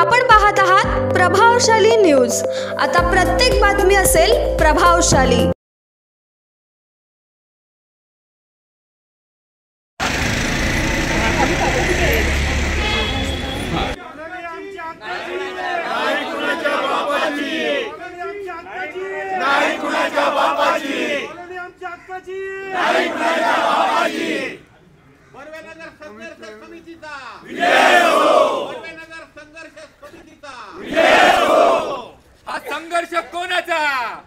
आपण पाहत आहात प्रभावशाली न्यूज। आता प्रत्येक बातमी असेल प्रभावशाली। हा संघर्ष कोणाचा?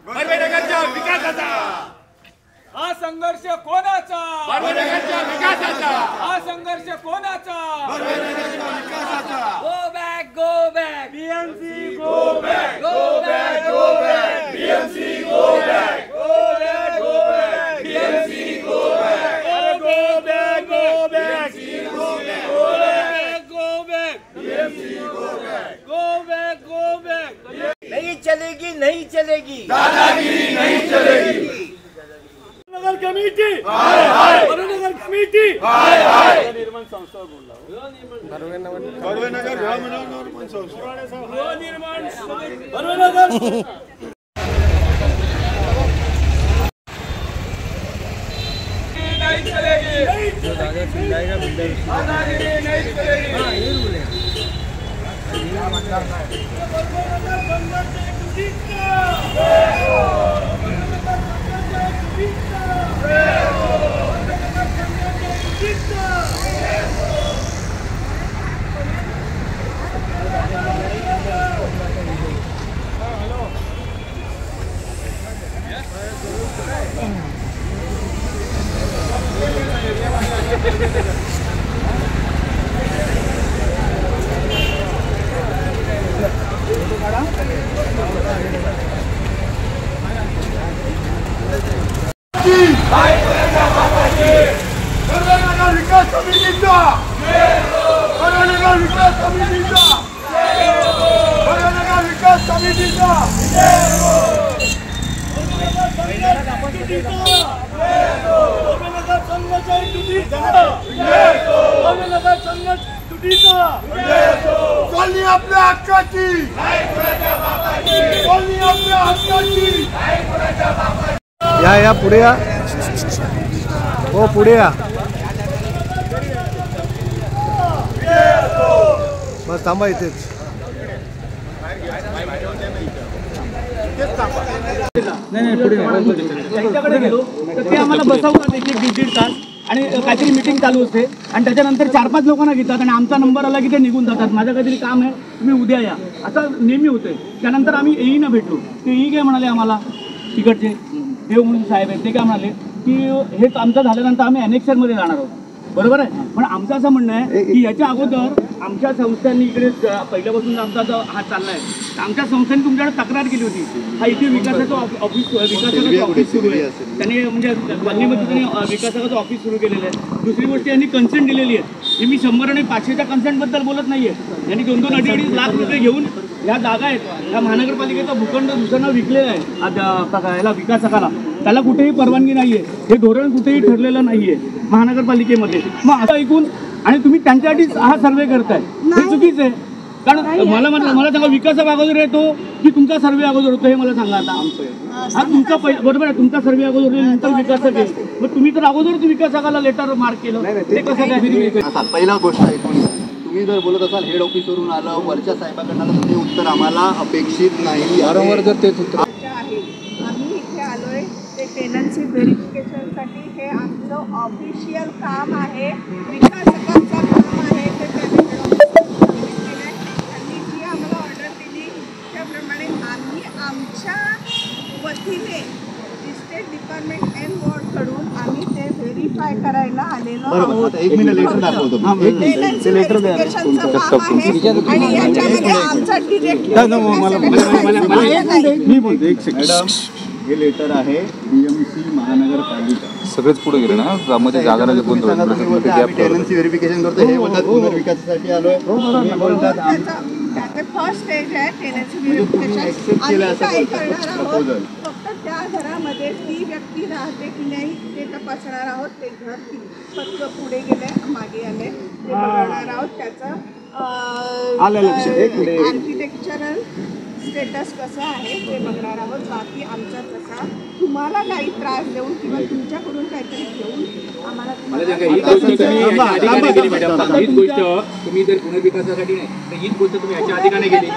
बर्वेनगरच्या विकासाचा। हा संघर्ष कोणाचा? बर्वेनगरच्या विकासाचा। हा संघर्ष कोणाचा? बर्वेनगरच्या विकासाचा। Go back BMC go back BMC go back BMC go back नहीं चलेगी नहीं चलेगी, दादागिरी नहीं चलेगी। नगर कमेटी हाय हाय, नगर कमेटी हाय हाय। निर्माण संस्था बोलला बर्वेनगर निर्माण संस्था। निर्माण बर्वेनगर नहीं चलेगी, दादागिरी नहीं चलेगी। विकास समितीचा बर्वेनगर विकास समितीचा बर्वेनगर विकास समितीचा बोलणी आपल्या हक्काची, बोलणी आपल्या हक्काची। या पुढे या, हो पुढे या, बस थांबा इथेच। नाही पुढे त्यांच्याकडे गेलो तर ते आम्हाला बसवतात एक दीड तास आणि काहीतरी मीटिंग चालू असते आणि त्याच्यानंतर 4-5 लोकांना घेतात आणि आमचा नंबर आला की ते निघून जातात। माझं काहीतरी काम आहे, तुम्ही उद्या या, असं नेहमी होते। त्यानंतर आम्ही येईना भेटलो, ते काय म्हणाले आम्हाला तिकडचे देव म्हणून साहेब आहेत, ते काय म्हणाले की हे आमचं झाल्यानंतर आम्ही ॲनेक्शनमध्ये जाणार आहोत, बरोबर आहे। पण आमचं असं म्हणणं आहे की याच्या अगोदर आमच्या संस्थांनी इकडे पहिल्यापासून आमचा जो हा चालला आहे, आमच्या संस्थांनी तुमच्याकडे तक्रार केली होती। हा इथे विकासाचं ऑफिस सुरू आहे, त्यांनी म्हणजे कॉलनीमध्ये त्यांनी विकासाचं ऑफिस सुरू केलेलं आहे। दुसरी गोष्ट यांनी कन्सेंट दिलेली आहे, ही मी 100 आणि 500च्या कन्सेंटबद्दल बोलत नाही आहे। यांनी 2-2 अडीच लाख रुपये घेऊन ह्या जागा आहेत, ह्या महानगरपालिकेचा भूखंड दुसऱ्यांना विकलेला आहे याला विकासकाला, त्याला कुठेही परवानगी नाही आहे, हे धोरण कुठेही ठरलेलं नाही आहे महानगरपालिकेमध्ये। मग असं ऐकून आणि तुम्ही त्यांच्यासाठी हा सर्वे करताय, हे चुकीचं आहे। कारण मला सांगा, विकासक अगोदर येतो की तुमचा सर्वे अगोदर होतो, हे मला सांगा। आता हा तुमचा बरोबर आहे, तुमचा सर्वे अगोदर नंतर विकासक आहे, मग तुम्ही तर अगोदरच विकासकाला लेटर मार्क केलं, ते कसं काय? पहिला गोष्ट ऐकून घ्या, तुम्ही जर बोलत असाल हेड ऑफिसवरून आलं, वरच्या साहेबाकडनं, ते उत्तर आम्हाला अपेक्षित नाही। वारंवार जर तेच उत्तर आहे, आम्ही इथे आलोय ते टेनन्सी व्हेरिफिकेशनसाठी, हे आमचं ऑफिशियल काम आहे, विकासकांचं काम आहे। ते त्यांनी जी आम्हाला ऑर्डर दिली त्याप्रमाणे आम्ही आमच्या वतीने इस्टेट डिपार्टमेंट एंड वॉर्डकडून आम्ही ते व्हेरीफाय करायला आलेलो आहोत। एक मिनिट लेटर दाखवतो, टेनन्सी व्हेरिफिकेशनचं काम आहे आणि याच्यामध्ये आमचा डिरेक्ट मी बोलतो एक सेकंड। हे लेटर आहे बीएमसी महानगरपालिका, सगळेच पुढे गेले ना, त्यामध्ये जागा टेनन्सी व्हेरिफिकेशन करतो, हे बोलतात पुनर्विकासासाठी आलोय, बोलतात फर्स्ट स्टेज आहे टेनन्सी व्हेरिफिकेशन। आम्ही काय करणार आहोत, फक्त त्या घरामध्ये ती व्यक्ती राहते की नाही ते तपासणार आहोत। ते घर फक्त पुढे गेले मागे आले ते बघणार आहोत, त्याचं आलं लक्षात. एक मिनिट. आर्किटेक्चरल स्टेटस कसं आहे ते बघणार आहोत. बाकी आमचा कसा तुम्हाला काही त्रास देऊन किंवा तुमच्याकडून काहीतरी घेऊन आम्हाला मला सांगा, ही गोष्ट तुम्ही याच्या आधी का नाही केली मॅडम? हीच गोष्ट तुम्ही जर पुनर्विकासासाठी नाही तर हीच गोष्ट तुम्ही याच्या आधी का नाही केली?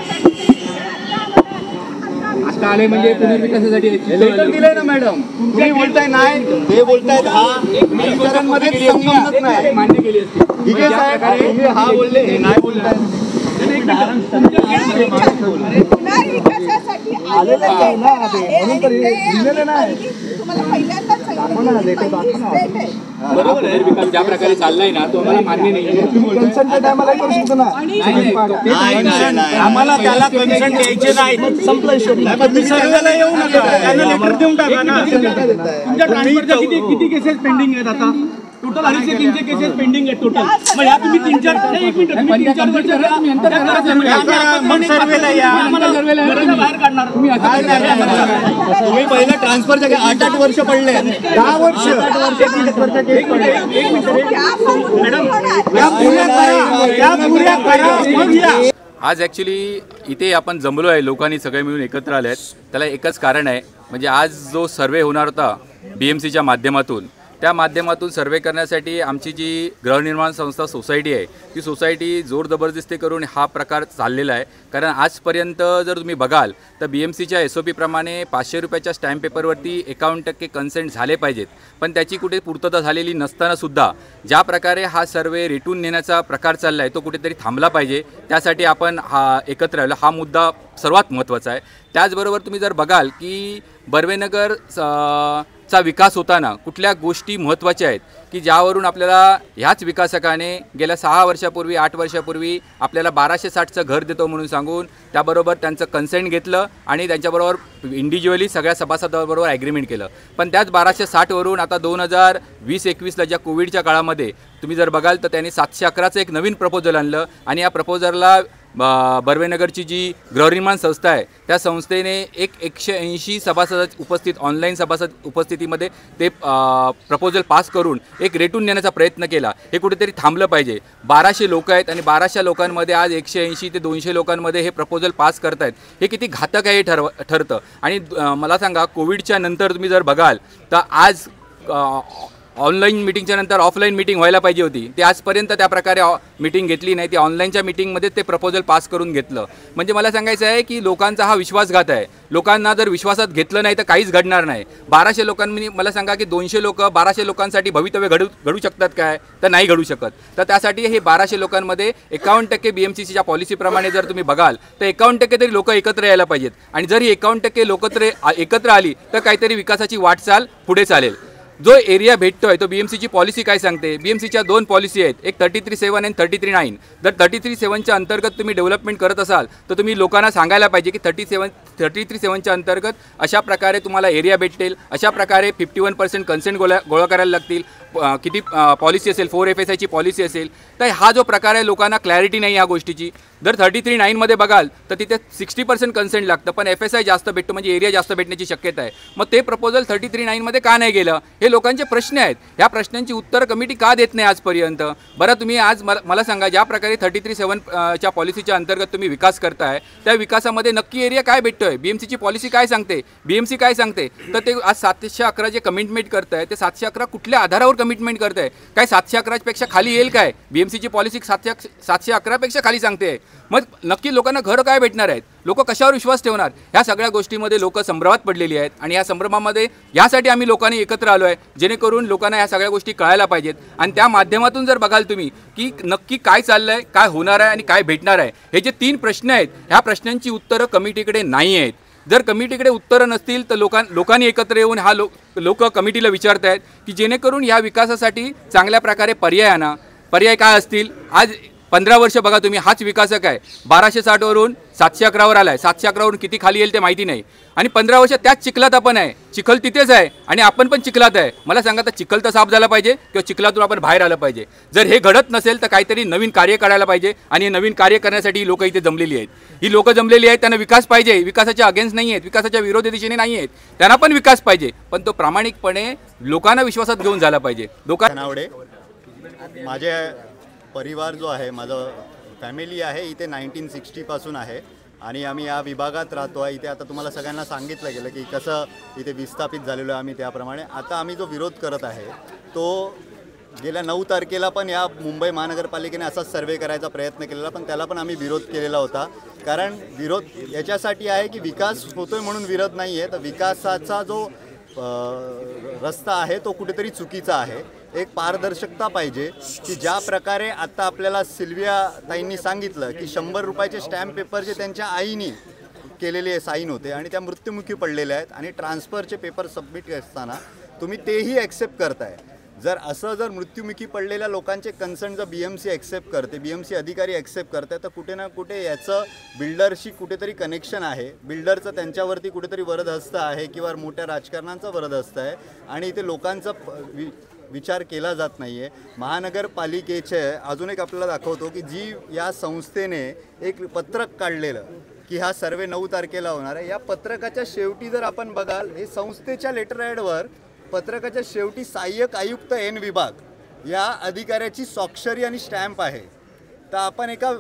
आता आले म्हणजे पुनर्विकासासाठी लेटर दिलंय ना मॅडम. तुम्ही बोलताय नाही, ते बोलतायत हा. विचारांमध्ये संबंधच नाही. मान्य केली असती. ठीक आहे साहेब, तुम्ही हा बोलले, हे नाही बोलताय. पुनर्विकासासाठी आलेलं आहे म्हणून तर दिलेलं नाही. तुम्हाला पहिल्यांदाच सांगितलं बरोबर आहे. विकास ज्या प्रकारे चाललाय ना तो आम्हाला मान्य नाही. कन्सर्टच्या टायमाला करू शकतो ना. आम्हाला त्याला कन्सर्ट द्यायचे नाही. संपलं. तुम्ही सर्वेला येऊ नका, त्यांना लेटर देऊन टाका ना. तुमच्या ट्रान्सफरच्या किती केसेस पेंडिंग आहेत आता? टोटल 250-300 केसेस पेंडिंग आहेत टोटल. मग या तुम्ही 3-4 एक मिनिट, तुम्ही 3-4 वर्ष मग सर्वेला या. बाहेर काढणार तुम्ही. तुम्ही पहिलं ट्रान्सफरच्या 8-8 वर्ष पडले, 10 वर्ष. आज ॲक्च्युली इथे आपण जमलो आहे, लोकांनी सगळे मिळून एकत्र आले आहेत. त्याला एकच कारण आहे, म्हणजे आज जो सर्वे होणार होता BMCच्या माध्यमातून, त्या माध्यमातून सर्वे करण्यासाठी आमची जी गृहनिर्माण संस्था सोसायटी आहे ती सोसायटी जोर जबरदस्ती करून हा प्रकार चाललेला आहे. कारण आजपर्यंत जर तुम्ही बघाल तर BMCच्या SOP प्रमाणे 500 रुपयाच्या स्टॅम्प पेपरवरती 51% कन्सेंट झाले पाहिजेत, पण त्याची कुठे पूर्तता झालेली नसतानासुद्धा ज्या प्रकारे हा सर्वे रेटून नेण्याचा प्रकार चालला आहे तो कुठेतरी थांबला पाहिजे. त्यासाठी आपण हा एकत्र आलो. हा मुद्दा सर्वात महत्त्वाचा आहे. त्याचबरोबर तुम्ही जर बघाल की बर्वेनगर चा विकास होताना कुठल्या गोष्टी महत्त्वाच्या आहेत की ज्यावरून आपल्याला ह्याच विकासकाने गेल्या 6 वर्षापूर्वी 8 वर्षापूर्वी आपल्याला 1260चं घर देतो म्हणून सांगून त्याबरोबर त्यांचं कन्सेंट घेतलं आणि त्यांच्याबरोबर इंडिव्हिज्युअली सगळ्या सभासदांबरोबर ॲग्रीमेंट केलं. पण त्याच 1260वरून आता 2020-21ला ज्या कोविडच्या काळामध्ये तुम्ही जर बघाल तर त्यांनी 711चं एक नवीन प्रपोजल आणलं आणि या प्रपोजलला बर्वेनगरची जी गृहनिर्माण संस्था आहे त्या संस्थेने 180 सभासद उपस्थित ऑनलाईन सभासद उपस्थितीमध्ये ते प्रपोजल पास करून एक रेटून नेण्याचा प्रयत्न केला. हे कुठेतरी थांबलं पाहिजे. 1200 लोक आहेत आणि 1200 लोकांमध्ये आज 180 ते 200 लोकांमध्ये हे प्रपोजल पास करतायत. हे किती घातक आहे ठरतं. आणि मला सांगा, कोविडच्या नंतर तुम्ही जर बघाल तर आज ऑनलाईन मिटिंगच्या नंतर ऑफलाईन मिटिंग व्हायला पाहिजे होती. ते आजपर्यंत त्या प्रकारे मिटिंग घेतली नाही. ती ऑनलाईनच्या मिटिंगमध्ये ते प्रपोजल पास करून घेतलं. म्हणजे मला सांगायचं आहे की लोकांचा हा विश्वासघात आहे. लोकांना जर विश्वासात घेतलं नाही तर काहीच घडणार नाही. 1200 लोकांनी मला सांगा की 200 लोक 1200 लोकांसाठी भवितव्य घडू शकतात काय? तर नाही घडू शकत. तर त्यासाठी हे 1200 लोकांमध्ये 51% BMCच्या पॉलिसीप्रमाणे जर तुम्ही बघाल तर 51% तरी लोक एकत्र यायला पाहिजेत. आणि जर ही 51% एकत्र आली तर काहीतरी विकासाची वाटचाल पुढे चालेल. जो एरिया भेटतोय तो BMCची पॉलिसी काय सांगते? BMCच्या 2 पॉलिसी आहेत, एक 33-7 आणि 33-9. जर 33-7च्या अंतर्गत तुम्ही डेव्हलपमेंट करत असाल तर तुम्ही लोकांना सांगायला पाहिजे की 33-7च्या अंतर्गत अशा प्रकारे तुम्हाला एरिया भेटेल, अशा प्रकारे 51% कन्सेंट गोळा करायला लागतील. किती पॉलिसी असेल, 4 FSIची पॉलिसी असेल. तर हा जो प्रकार आहे लोकांना क्लॅरिटी नाही ह्या गोष्टीची. जर 33-9मध्ये बघाल तर तिथे 60% कन्सेंट लागतं, पण FSI जास्त भेटतो म्हणजे एरिया जास्त भेटण्याची शक्यता आहे. मग ते प्रपोजल 33-9मध्ये का नाही गेलं? हे लोकांचे प्रश्न आहेत. ह्या प्रश्नांची उत्तर कमिटी का देत नाही आजपर्यंत? बरं, तुम्ही आज मला सांगा, ज्या प्रकारे 33-7च्या पॉलिसीच्या अंतर्गत तुम्ही विकास करताय त्या विकासामध्ये नक्की एरिया काय भेटतोय? BMCची पॉलिसी काय सांगते? BMC काय सांगते? तर ते आज 711 जे कमिटमेंट करत आहे ते 711 कुठल्या आधारावर कमिटमेंट करत आहे? काय 711पेक्षा खाली येईल काय? BMCची पॉलिसी 711पेक्षा खाली सांगते. मग नक्की लोकांना घर काय भेटणार आहेत? लोक कशावर विश्वास ठेवणार? ह्या सगळ्या गोष्टीमध्ये लोक संभ्रमात पडलेली आहेत. आणि या संभ्रमामध्ये यासाठी आम्ही लोकांनी एकत्र आलो आहे जेणेकरून लोकांना ह्या सगळ्या गोष्टी कळायला पाहिजेत. आणि त्या माध्यमातून जर बघाल तुम्ही की नक्की काय चाललं आहे, काय होणार आहे आणि काय भेटणार आहे, हे जे 3 प्रश्न आहेत ह्या प्रश्नांची उत्तरं कमिटीकडे नाही आहेत. जर कमिटीकडे उत्तरं नसतील तर लोकांनी एकत्र येऊन हा लोक कमिटीला विचारत आहेत की जेणेकरून ह्या विकासासाठी चांगल्या प्रकारे पर्याय काय असतील. आज 15 वर्ष बघा तुम्ही, हाच विकासक आहे 1260वरून 711वर आला आहे. 711वरून किती खाली येईल ते माहिती नाही. आणि 15 वर्ष त्याच चिखलात आपण आहे. चिखल तिथेच आहे आणि आपण पण चिखलात आहे. मला सांगा, तर चिखल तर साफ झाला पाहिजे किंवा चिखलातून आपण बाहेर आलं पाहिजे. जर हे घडत नसेल तर काहीतरी नवीन कार्य करायला पाहिजे. आणि हे नवीन कार्य करण्यासाठी ही लोक इथे जमलेली आहेत. ही लोक जमलेली आहेत, त्यांना विकास पाहिजे. विकासाच्या अगेन्स्ट नाही आहेत, विकासाच्या विरोधी दिशेने नाही आहेत. त्यांना पण विकास पाहिजे, पण तो प्रामाणिकपणे लोकांना विश्वासात घेऊन झाला पाहिजे. माझे परिवार जो आहे, माझं फॅमिली आहे इथे 1960 पासून आहे आणि आम्ही या विभागात राहतो आहे. इथे आता तुम्हाला सगळ्यांना सांगितलं गेलं की कसं इथे विस्थापित झालेलो आहे आम्ही. त्याप्रमाणे आता आम्ही जो विरोध करत आहे तो गेल्या 9 तारखेला पण या मुंबई महानगरपालिकेने असाच सर्वे करायचा प्रयत्न केलेला, पण त्याला पण आम्ही विरोध केलेला होता. कारण विरोध याच्यासाठी आहे की विकास होतोय म्हणून विरोध नाही आहे, तर विकासाचा जो रस्ता आहे तो कुठेतरी चुकीचा आहे. एक पारदर्शकता पाहिजे की ज्या प्रकारे आत्ता आपल्याला सिल्विया ताईंनी सांगितलं की 100 रुपयाचे स्टॅम्प पेपर जे त्यांच्या आईनी केलेले साईन होते आणि त्या मृत्युमुखी पडलेले आहेत आणि ट्रान्सफरचे पेपर सबमिट असताना तुम्ही तेही ॲक्सेप्ट करताय. जर मृत्युमुखी पडलेल्या लोकांचे कन्सर्न जर BMC ॲक्सेप्ट करते, BMC अधिकारी ॲक्सेप्ट करते, तर कुठे ना कुठे याचं बिल्डरशी कुठेतरी कनेक्शन आहे. बिल्डरचं त्यांच्यावरती कुठेतरी वरदहस्त आहे किंवा मोठ्या राजकारणांचा वरदहस्त आहे आणि इथे लोकांचा विचार केला जात नाही आहे. महानगरपालिकेचे अजून एक आपल्याला दाखवतो की जी या संस्थेने एक पत्रक काढलेलं की हा सर्वे 9 तारखेला होणार आहे. या पत्रकाच्या शेवटी जर आपण बघाल, हे संस्थेच्या लेटरहॅडवर पत्रकाच्या शेवटी सहाय्यक आयुक्त N विभाग या अधिकाऱ्याची स्वाक्षरी आणि स्टॅम्प आहे. तर आपण एका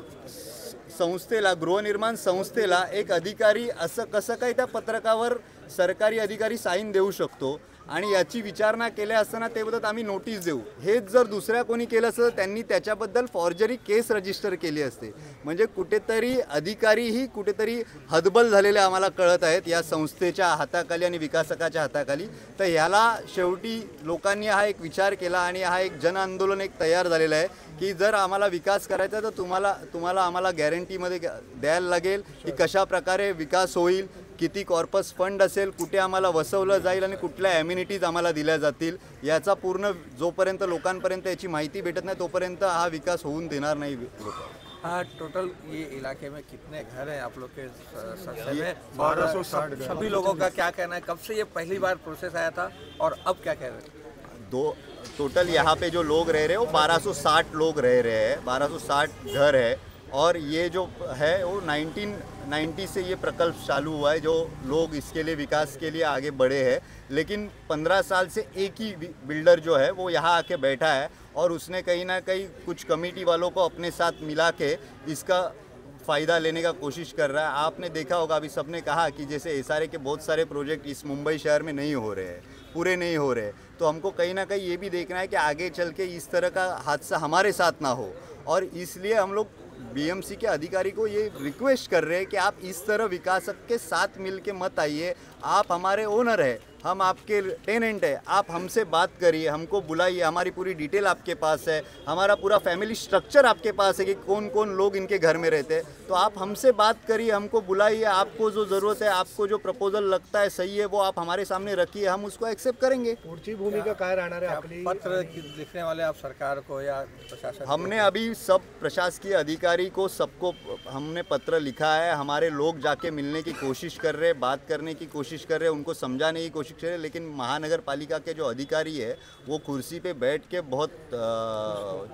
संस्थेला, गृहनिर्माण संस्थेला एक अधिकारी असं कसं काय त्या पत्रकावर सरकारी अधिकारी साईन देऊ शकतो आणि याची विचारणा केल्या असताना ते बोलतात आम्ही नोटीस देऊ. हेच जर दुसऱ्या कोणी केलं असतं त्यांनी त्याच्याबद्दल फॉर्जरी केस रजिस्टर केली असते. म्हणजे कुठेतरी अधिकारीही कुठेतरी हतबल झालेले आम्हाला कळत आहेत या संस्थेच्या हाताखाली आणि विकासकाच्या हाताखाली. तर ह्याला शेवटी लोकांनी हा एक विचार केला आणि हा एक जनआंदोलन एक तयार झालेलं आहे की जर आम्हाला विकास करायचा तर तुम्हाला आम्हाला गॅरंटीमध्ये द्यायला लागेल की कशा प्रकारे विकास होईल, किती कॉर्पस फंड असेल, कुठे आम्हाला वसवलं जाईल आणि कुठल्या ॲम्युनिटीज आम्हाला दिल्या जातील. याचा पूर्ण जोपर्यंत लोकांपर्यंत याची माहिती भेटत नाही तोपर्यंत हा विकास होऊन देणार नाही. हाँ, टोटल ये इलाके में कितने घर हैं आप लोग के संस्था में? 1260 सभी लोगों का क्या कहना है? कब से ये पहली बार प्रोसेस आया था और अब क्या कह रहे हैं? टोटल यहाँ पे जो लोग रह रहे हैं वो 1260 लोग रह रहे हैं, 1260 घर है. और ये जो है वो 1990 से ये प्रकल्प चालू हुआ है. जो लोग इसके लिए विकास के लिए आगे बढ़े हैं, लेकिन 15 साल से एक ही बिल्डर जो है वो यहाँ आके बैठा है और उसने कहीं ना कहीं कुछ कमेटी वालों को अपने साथ मिला के इसका फ़ायदा लेने का कोशिश कर रहा है. आपने देखा होगा, अभी सबने कहा कि जैसे SRA के बहुत सारे प्रोजेक्ट इस मुंबई शहर में नहीं हो रहे हैं, पूरे नहीं हो रहे. तो हमको कहीं ना कहीं ये भी देखना है कि आगे चल के इस तरह का हादसा हमारे साथ ना हो. और इसलिए हम लोग BMC के अधिकारी को ये रिक्वेस्ट कर रहे हैं कि आप इस तरह विकासक के साथ मिल के मत आइए. आप हमारे ओनर है, हम आपके टेनेंट है, आप हमसे बात करिए, हमको बुलाइए, हमारी पूरी डिटेल आपके पास है, हमारा पूरा फैमिली स्ट्रक्चर आपके पास है कि कौन कौन लोग इनके घर में रहते हैं. तो आप हमसे बात करिए, हमको बुलाइए, आपको जो ज़रूरत है, आपको जो प्रपोजल लगता है सही है वो आप हमारे सामने रखिए, हम उसको एक्सेप्ट करेंगे. पुढची भूमिका काय राहणार आहे आपली? पत्र लिखने वाले आप सरकार को या प्रशासन? हमने अभी सब प्रशासकीय अधिकारी को सबको हमने पत्र लिखा है. हमारे लोग जाके मिलने की कोशिश कर रहे हैं, बात करने की कोशिश कर रहे हैं, उनको समझाने की कोशिश कर रहे हैं. लेकिन महानगर पालिका के जो अधिकारी है वो कुर्सी पे बैठ के बहुत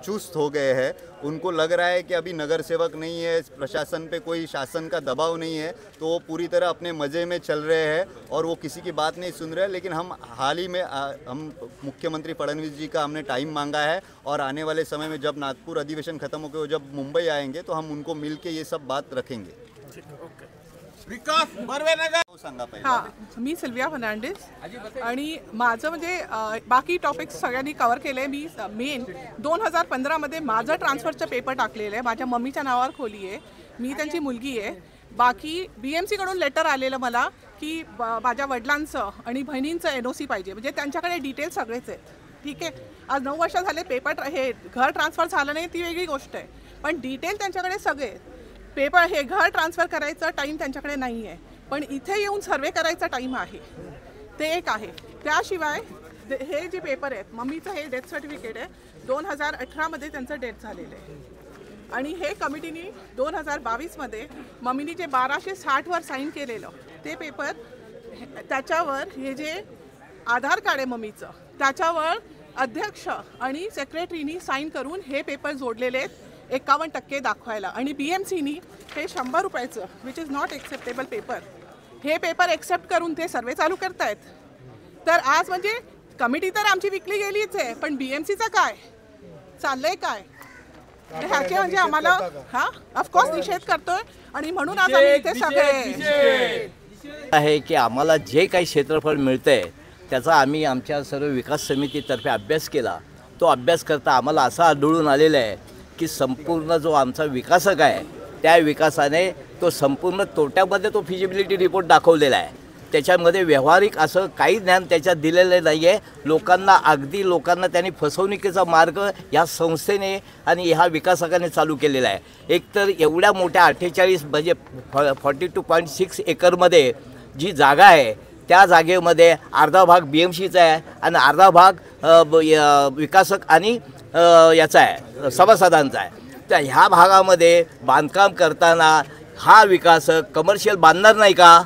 चुस्त हो गए हैं. उनको लग रहा है कि अभी नगर सेवक नहीं है, प्रशासन पे कोई शासन का दबाव नहीं है, तो वो पूरी तरह अपने मज़े में चल रहे हैं और वो किसी की बात नहीं सुन रहे हैं. लेकिन हम हाल ही में हम मुख्यमंत्री फडणवीस जी का हमने टाइम मांगा है और आने वाले समय में जब नागपुर अधिवेशन खत्म होकर जब मुंबई आएंगे तो हम उनको मिल के ये सब बात रखेंगे. विकास बर्वेनगर सांगा पहिले. हां, मी सिल्विया फर्नांडिस आणि माझं म्हणजे बाकी टॉपिक्स सगळ्यांनी कव्हर केले. मी मेन 2015मध्ये माझं ट्रान्सफरचं पेपर टाकलेलं आहे. माझ्या मम्मीच्या नावावर खोली आहे, मी त्यांची मुलगी आहे. बाकी BMC कडून लेटर आलेलं मला की माझ्या वडिलांचं आणि बहिणींचं NOC पाहिजे, म्हणजे त्यांच्याकडे डिटेल सगळेच आहेत. ठीक आहे, आज 9 वर्ष झाले पेपर हे घर ट्रान्सफर झालं नाही ती वेगळी गोष्ट आहे, पण डिटेल त्यांच्याकडे सगळे आहेत. पेपर हे घर ट्रान्सफर करायचं टाईम त्यांच्याकडे नाही आहे, पण इथे येऊन सर्वे करायचा टाईम आहे, ते एक आहे. त्याशिवाय हे जे पेपर आहेत, मम्मीचं हे डेथ सर्टिफिकेट आहे, 2018मध्ये त्यांचं डेथ झालेलं आहे आणि हे कमिटीने 2022मध्ये मम्मीनी जे 1260वर साईन केलेलं ते पेपर, त्याच्यावर हे जे आधार कार्ड आहे मम्मीचं त्याच्यावर अध्यक्ष आणि सेक्रेटरीनी साईन करून हे पेपर जोडलेले आहेत 51% दाखवायला. आणि BMCनी हे 100 रुपयाचं which is not acceptable paper, हे पेपर एक्सेप्ट करून ते सर्वे चालू करतायत. तर आज म्हणजे कमिटी तर आमची विकली गेलीच आहे, पण BMCचं काय चाललंय काय? ह्याचे म्हणजे आम्हाला ऑफकोर्स निषेध करतोय आणि म्हणून आज आम्ही इथे सगळे आहे की आम्हाला जे काही क्षेत्रफळ मिळतंय त्याचा आम्ही आमच्या सर्व विकास समितीतर्फे अभ्यास केला. तो अभ्यास करता आम्हाला असं आढळून आलेलं आहे की संपूर्ण जो आमचा विकासक आहे त्या विकासाने तो संपूर्ण तोट्यामध्ये तो फिजिबिलिटी रिपोर्ट दाखवलेला आहे. त्याच्यामध्ये व्यावहारिक असं काही ज्ञान त्याच्यात दिलेलं नाही आहे. लोकांना त्यांनी फसवणुकीचा मार्ग या संस्थेने आणि ह्या विकासकाने चालू केलेला आहे. एकतर एवढ्या मोठ्या 48 म्हणजे 42.6 एकरमध्ये जी जागा आहे त्या जागेमध्ये अर्धा भाग BMCचा आहे आणि अर्धा भाग विकासक आणि याचा आहे सभासदांचा आहे. तर ह्या भागामध्ये बांधकाम करताना हा विकासक कमर्शियल बांधणार नाही का?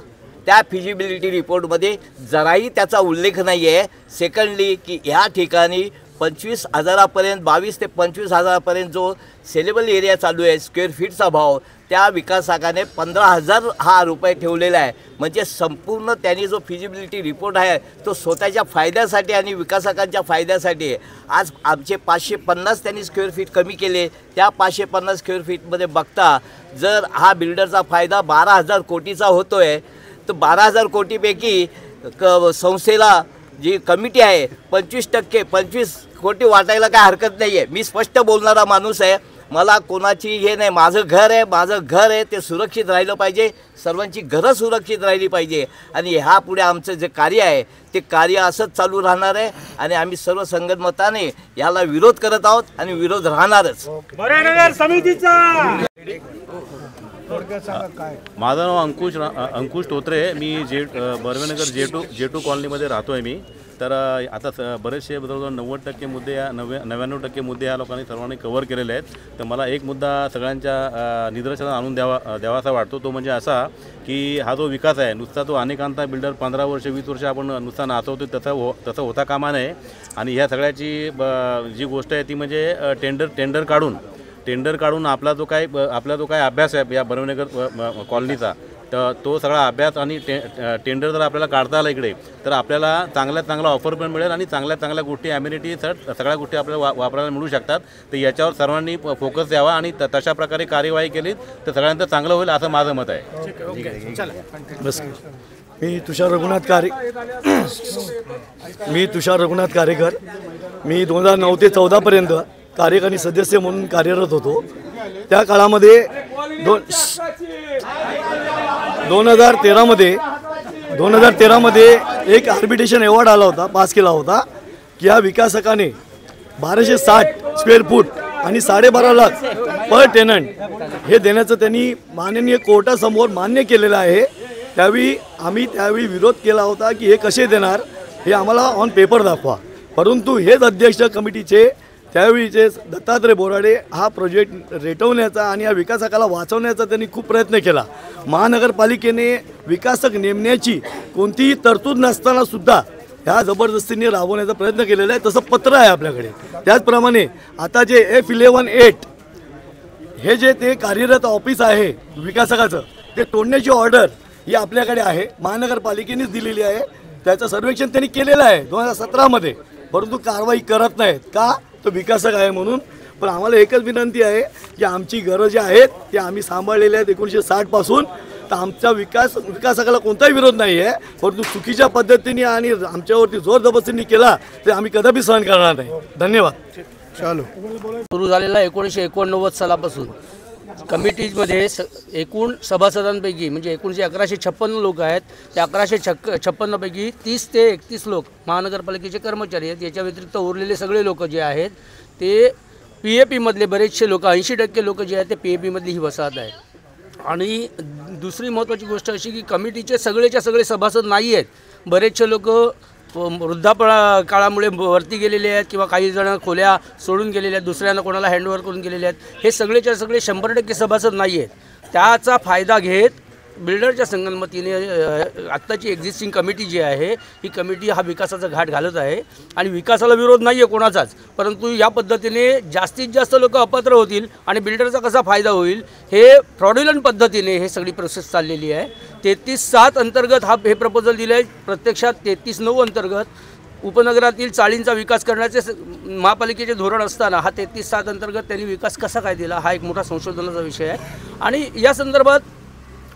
त्या फिजिबिलिटी रिपोर्टमध्ये जराही त्याचा उल्लेख नाही आहे. सेकंडली की ह्या ठिकाणी 25,000पर्यंत 22 ते 25,000पर्यंत जो सेलेबल एरिया चालू आहे स्क्वेअर फीटचा भाव त्या विकासकाने 15,000 हा रुपये ठेवलेला आहे. म्हणजे संपूर्ण त्यांनी जो फिजिबिलिटी रिपोर्ट आहे तो स्वतःच्या फायद्यासाठी आणि विकासकांच्या फायद्यासाठी आहे. आज आमचे 550 त्यांनी स्क्वेअर फीट कमी केले. त्या 550 स्क्वेअर फीटमध्ये बघता जर हा बिल्डरचा फायदा 12,000 कोटीचा होतो आहे तर 12,000 कोटीपैकी संस्थेला जी कमिटी आहे 25 कोटी वाटायला काय हरकत नाही आहे. मी स्पष्ट बोलणारा माणूस आहे. मला कोणाची हे नाही. माझं घर आहे ते सुरक्षित राहिलं पाहिजे. सर्वांची घरं सुरक्षित राहिली पाहिजे आणि ह्या पुढे आमचं जे कार्य आहे ते कार्य असंच चालू राहणार आहे आणि आम्ही सर्व संगनमताने याला विरोध करत आहोत आणि विरोध राहणारच. माझं नाव अंकुश तोत्रे. मी बर्वेनगर J2 कॉलनीमध्ये राहतो आहे मी. तर आता बरेचसे जवळजवळ 90% मुद्दे 99% मुद्दे ह्या लोकांनी सर्वांनी कव्हर केलेले आहेत. तर मला एक मुद्दा सगळ्यांच्या निदर्शनात आणून द्यावासा वाटतो. तो म्हणजे असा की हा जो विकास आहे नुसता तो अनेकांता बिल्डर 15 वर्ष 20 वर्ष आपण नुसता नाचवतो तसं होता कामा नये. आणि ह्या सगळ्याची जी गोष्ट आहे ती म्हणजे टेंडर काढून आपला जो काय अभ्यास आहे या बर्वेनगर कॉलनीचा तर तो सगळा अभ्यास आणि टेंडर जर आपल्याला काढता आला इकडे तर आपल्याला चांगला ऑफर पण मिळेल आणि चांगल्या गोष्टी ॲम्युनिटी सगळ्या गोष्टी आपल्याला वापरायला मिळू शकतात. तर याच्यावर सर्वांनी फोकस द्यावा आणि तशा प्रकारे कार्यवाही केली तर सगळ्यांचं चांगलं होईल असं माझं मत आहे. बस मी तुषार रघुनाथ कारेकर. मी 2009 ते 14पर्यंत कार्यकारी सदस्य म्हणून कार्यरत होतो. त्या काळामध्ये 2013मध्ये एक आर्बिट्रेशन अवॉर्ड आला होता, पास केला होता की या विकासकाने 1260 स्क्वेअर फूट आणि 12.5 लाख पर टेनंट हे देण्याचं त्यांनी माननीय कोर्टासमोर मान्य केलेलं आहे. त्यावेळी विरोध केला होता की हे कसे देणार हे आम्हाला ऑन पेपर दाखवा. परंतु हेच अध्यक्ष कमिटीचे त्यावेळीचे दत्तात्रय बोराडे हा प्रोजेक्ट रेटवण्याचा आणि या विकासकाला वाचवण्याचा त्यांनी खूप प्रयत्न केला. महानगरपालिकेने विकासक नेमण्याची कोणतीही तरतूद नसताना सुद्धा ह्या जबरदस्तीने राबवण्याचा प्रयत्न केलेला आहे. तसं पत्र आहे आपल्याकडे. त्याचप्रमाणे आता जे F11-8 हे जे ते कार्यरत ऑफिस आहे विकासकाचं ते तोडण्याची ऑर्डर ही आपल्याकडे आहे, महानगरपालिकेनेच दिलेली आहे. त्याचं सर्वेक्षण त्यांनी केलेलं आहे 2017मध्ये. परंतु कारवाई करत नाहीत का? तो विकासक आहे म्हणून. पण आम्हाला एकच विनंती आहे की आमची घरं जी आहेत ते आम्ही सांभाळलेली आहेत 1960 पासून. तर आमच्या विकासकाला कोणताही विरोध नाही आहे. परंतु चुकीच्या पद्धतीने आणि आमच्यावरती जोर जबरदस्तीने केला तर आम्ही कदापि सहन करणार नाही. धन्यवाद. चालू सुरू झालेला 1989 सालापासून कमिटीमध्ये एकूण सभासदांपैकी म्हणजे एकूण जे 1156 लोक आहेत त्या 1156 पैकी 30 ते 31 लोक महानगरपालिकेचे कर्मचारी आहेत. याच्या व्यतिरिक्त उरलेले सगळे लोक जे आहेत ते PAP मधले बरेचसे लोक 80% लोक जे आहेत ते PAP मधली ही वसाहत आहे. आणि दुसरी महत्त्वाची गोष्ट अशी की कमिटीचे सगळेच्या सगळे सभासद नाही आहेत. बरेचसे लोक वृद्धापळा काळामुळे वरती गेलेले आहेत किंवा काही जण खोल्या सोडून गेलेले आहेत, दुसऱ्यांना कोणाला हँडओव्हर करून गेलेले आहेत. हे सगळेच्या सगळे 100% सभासद नाही आहेत. त्याचा फायदा घेत बिल्डरच्या संगनमतीने आत्ताची एक्झिस्टिंग कमिटी जी आहे ही कमिटी हा विकासाचा घाट घालत आहे. आणि विकासाला विरोध नाही आहे कोणाचाच, परंतु या पद्धतीने जास्तीत जास्त लोक अपात्र होतील आणि बिल्डरचा कसा फायदा होईल हे फ्रॉड्युलंट पद्धतीने हे सगळी प्रोसेस चाललेली आहे. 33/7 अंतर्गत हे प्रपोजल दिलं आहे. प्रत्यक्षात 33/9 अंतर्गत उपनगरातील चाळींचा विकास करण्याचे महापालिकेचे धोरण असताना हा 33/7 अंतर्गत त्यांनी विकास कसा काय दिला हा एक मोठा संशोधनाचा विषय आहे. आणि या संदर्भात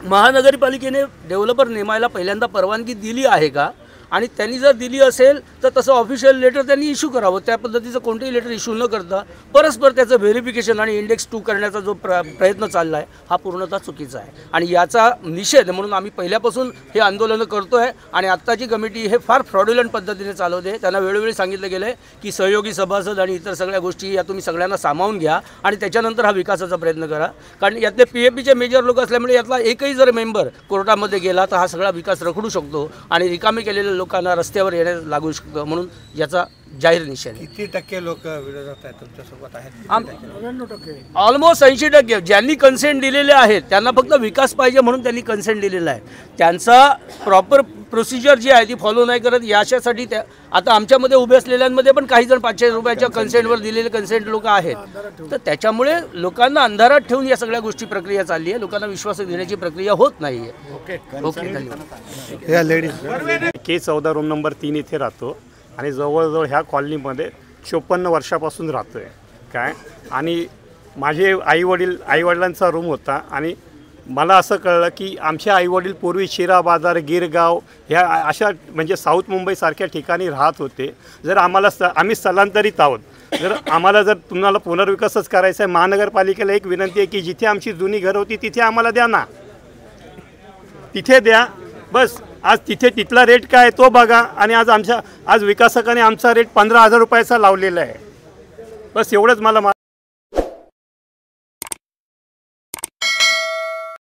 महानगरपालिकेने डेव्हलपर नेमायला पहिल्यांदा परवानगी दिली आहे का, आणि त्यांनी जर दिली असेल तर तसं ऑफिशियल लेटर त्यांनी इश्यू करावं. त्या पद्धतीचं कोणतेही लेटर इश्यू न करता परस्पर त्याचं व्हेरिफिकेशन आणि इंडेक्स 2 करण्याचा जो प्रयत्न चालला आहे हा पूर्णतः चुकीचा आहे. आणि याचा निषेध म्हणून आम्ही पहिल्यापासून हे आंदोलनं करतो आहे. आणि आत्ताची कमिटी हे फार फ्रॉड्युलंट पद्धतीने चालवते. त्यांना वेळोवेळी सांगितलं गेलं आहे की सहयोगी सभासद आणि इतर सगळ्या गोष्टी या तुम्ही सगळ्यांना सामावून घ्या आणि त्याच्यानंतर हा विकासाचा प्रयत्न करा. कारण यातले PAPचे मेजर लोक असल्यामुळे यातला एकही जर मेंबर कोर्टामध्ये गेला तर हा सगळा विकास रखडू शकतो आणि रिकामे केलेले लोकांना रस्त्यावर येण्यास लागू शकतं. म्हणून याचा जाहीर निषेध. किती टक्के लोक विरोधात आहेत तुमच्यासोबत आहेत? ऑलमोस्ट 80%. ज्यांनी कन्सेंट दिलेले आहेत त्यांना फक्त विकास पाहिजे म्हणून त्यांनी कन्सेंट दिलेला आहे. त्यांचा प्रॉपर प्रोसिजर जी आहे ती फॉलो नाही करत. याच्यासाठी त्या आता आमच्यामध्ये उभे असलेल्यांमध्ये पण काही जण 500 रुपयाच्या कन्सेंटवर दिलेले कन्सेंट लोक आहेत. तर त्याच्यामुळे लोकांना अंधारात ठेवून या सगळ्या गोष्टी प्रक्रिया चालली आहे. लोकांना विश्वास देण्याची प्रक्रिया होत नाही आहे. ओके धन्यवाद. K14 रूम नंबर 3 इथे राहतो आणि जवळजवळ ह्या कॉलनीमध्ये 54 वर्षापासून राहतो आहे काय. आणि माझे आईवडिलांचा रूम होता आणि मला असं कळलं की आमचे आईवडील पूर्वी शिरा बाजार गिरगाव ह्या अशा म्हणजे साऊथ मुंबईसारख्या ठिकाणी राहत होते. जर आम्ही स्थलांतरित आहोत, जर आम्हाला जर तुम्हाला पुनर्विकासच करायचा आहे, महानगरपालिकेला एक विनंती आहे की जिथे आमची जुनी घरं होती तिथे आम्हाला द्या ना, तिथे द्या बस. आज तिथे तिथला रेट काय तो बघा. आणि आज विकासकाने आमचा रेट 15,000 रुपयाचा लावलेला आहे. बस एवढंच मला